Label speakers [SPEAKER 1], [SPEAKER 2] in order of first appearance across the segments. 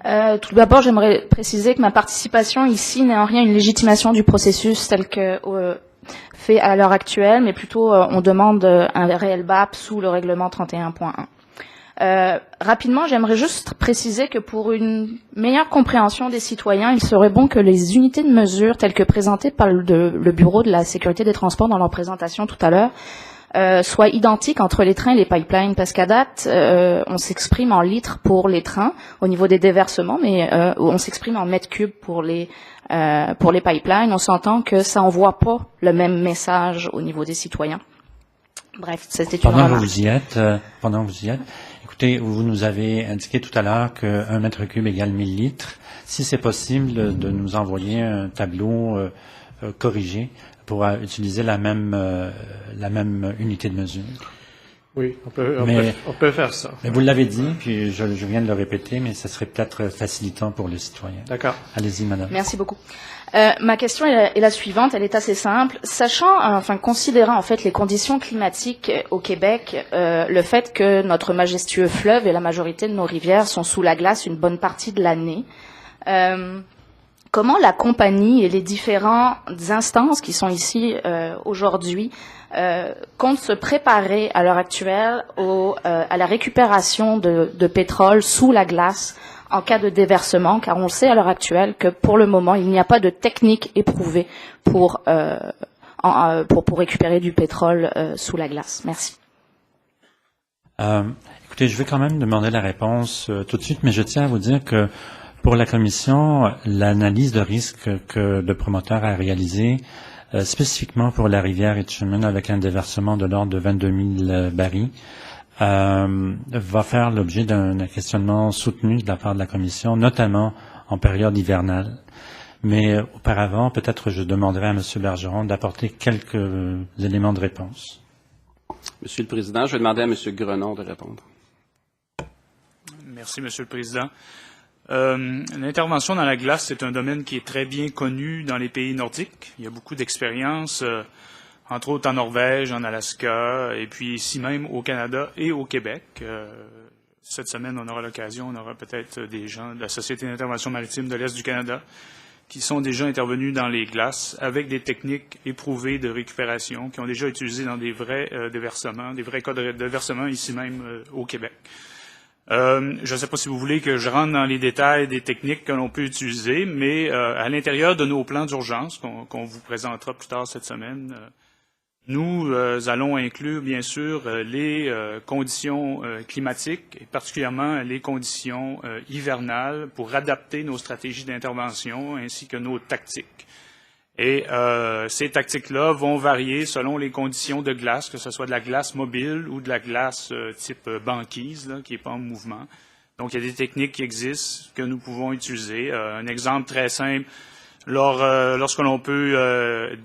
[SPEAKER 1] Tout d'abord, j'aimerais préciser que ma participation ici n'est en rien une légitimation du processus tel que fait à l'heure actuelle, mais plutôt on demande un réel BAP sous le règlement 31.1. Rapidement, j'aimerais juste préciser que pour une meilleure compréhension des citoyens, il serait bon que les unités de mesure telles que présentées par le Bureau de la sécurité des transports dans leur présentation tout à l'heure soient identiques entre les trains et les pipelines, parce qu'à date, on s'exprime en litres pour les trains au niveau des déversements, mais on s'exprime en mètres cubes pour les pipelines. On s'entend que ça envoie pas le même message au niveau des citoyens. Bref, c'était une remarque.
[SPEAKER 2] Pendant que vous y êtes, écoutez, vous nous avez indiqué tout à l'heure qu'un mètre cube égale 1000 litres. Si c'est possible de nous envoyer un tableau corrigé pour utiliser la même unité de mesure.
[SPEAKER 3] Oui, on peut faire ça.
[SPEAKER 2] Mais vous l'avez dit, puis je viens de le répéter, mais ça serait peut-être facilitant pour le citoyen.
[SPEAKER 3] D'accord.
[SPEAKER 2] Allez-y, madame.
[SPEAKER 1] Merci beaucoup. Ma question est la suivante, elle est assez simple. Considérant en fait les conditions climatiques au Québec, le fait que notre majestueux fleuve et la majorité de nos rivières sont sous la glace une bonne partie de l'année, comment la compagnie et les différentes instances qui sont ici aujourd'hui comptent se préparer à l'heure actuelle à la récupération de pétrole sous la glace en cas de déversement, car on sait à l'heure actuelle que pour le moment, il n'y a pas de technique éprouvée pour récupérer du pétrole sous la glace. Merci.
[SPEAKER 2] Écoutez, je vais quand même demander la réponse tout de suite, mais je tiens à vous dire que pour la Commission, l'analyse de risque que le promoteur a réalisée, spécifiquement pour la rivière Etchemin avec un déversement de l'ordre de 22 000 barils, va faire l'objet d'un questionnement soutenu de la part de la Commission, notamment en période hivernale. Mais auparavant, peut-être je demanderai à M. Bergeron d'apporter quelques éléments de réponse.
[SPEAKER 4] Monsieur le Président, je vais demander à M. Grenon de répondre.
[SPEAKER 5] Merci, Monsieur le Président. L'intervention dans la glace, c'est un domaine qui est très bien connu dans les pays nordiques. Il y a beaucoup d'expérience, entre autres en Norvège, en Alaska, et puis ici même au Canada et au Québec. Cette semaine, on aura peut-être des gens de la Société d'intervention maritime de l'Est du Canada qui sont déjà intervenus dans les glaces avec des techniques éprouvées de récupération qui ont déjà utilisé dans des vrais déversements, des vrais cas de déversement ici même au Québec. Je ne sais pas si vous voulez que je rentre dans les détails des techniques que l'on peut utiliser, mais à l'intérieur de nos plans d'urgence qu'on vous présentera plus tard cette semaine, nous allons inclure bien sûr les conditions climatiques et particulièrement les conditions hivernales pour adapter nos stratégies d'intervention ainsi que nos tactiques. Et ces tactiques-là vont varier selon les conditions de glace, que ce soit de la glace mobile ou de la glace type banquise, là, qui n'est pas en mouvement. Donc, il y a des techniques qui existent que nous pouvons utiliser. Un exemple très simple, lorsque l'on peut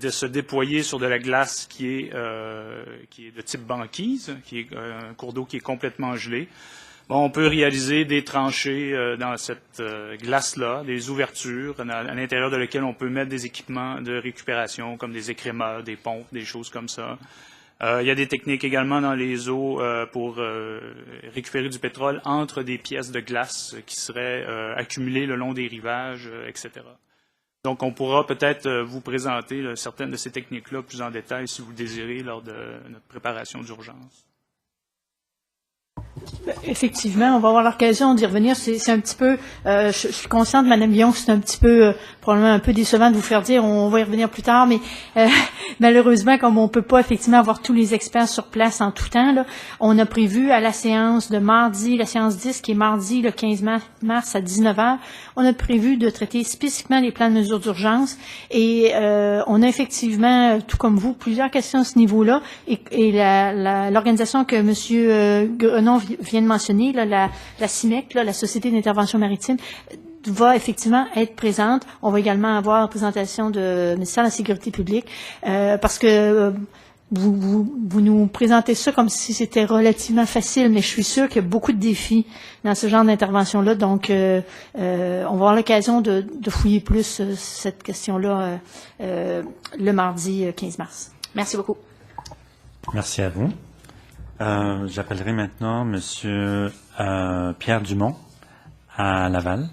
[SPEAKER 5] se déployer sur de la glace qui est de type banquise, qui est un cours d'eau qui est complètement gelé, bon, on peut réaliser des tranchées dans cette glace-là, des ouvertures à l'intérieur de lesquelles on peut mettre des équipements de récupération comme des écrémeurs, des pompes, des choses comme ça. Il y a des techniques également dans les eaux pour récupérer du pétrole entre des pièces de glace qui seraient accumulées le long des rivages, etc. Donc, on pourra peut-être vous présenter certaines de ces techniques-là plus en détail si vous le désirez lors de notre préparation d'urgence.
[SPEAKER 6] Effectivement, on va avoir l'occasion d'y revenir. C'est un petit peu, je suis consciente, Mme Guillon, que c'est un petit peu, probablement un peu décevant de vous faire dire, on va y revenir plus tard, mais malheureusement, comme on peut pas effectivement avoir tous les experts sur place en tout temps, là, on a prévu à la séance de mardi, la séance 10, qui est mardi le 15 mars à 19h, on a prévu de traiter spécifiquement les plans de mesures d'urgence et on a effectivement, tout comme vous, plusieurs questions à ce niveau-là et l'organisation que M. Grenon vient de mentionner, là, la CIMEC, là, la Société d'intervention maritime, va effectivement être présente. On va également avoir une présentation du ministère de la Sécurité publique parce que vous nous présentez ça comme si c'était relativement facile, mais je suis sûre qu'il y a beaucoup de défis dans ce genre d'intervention-là. Donc, on va avoir l'occasion de fouiller plus cette question-là le mardi 15 mars. Merci beaucoup.
[SPEAKER 2] Merci à vous. J'appellerai maintenant M. Pierre Dumont à Laval.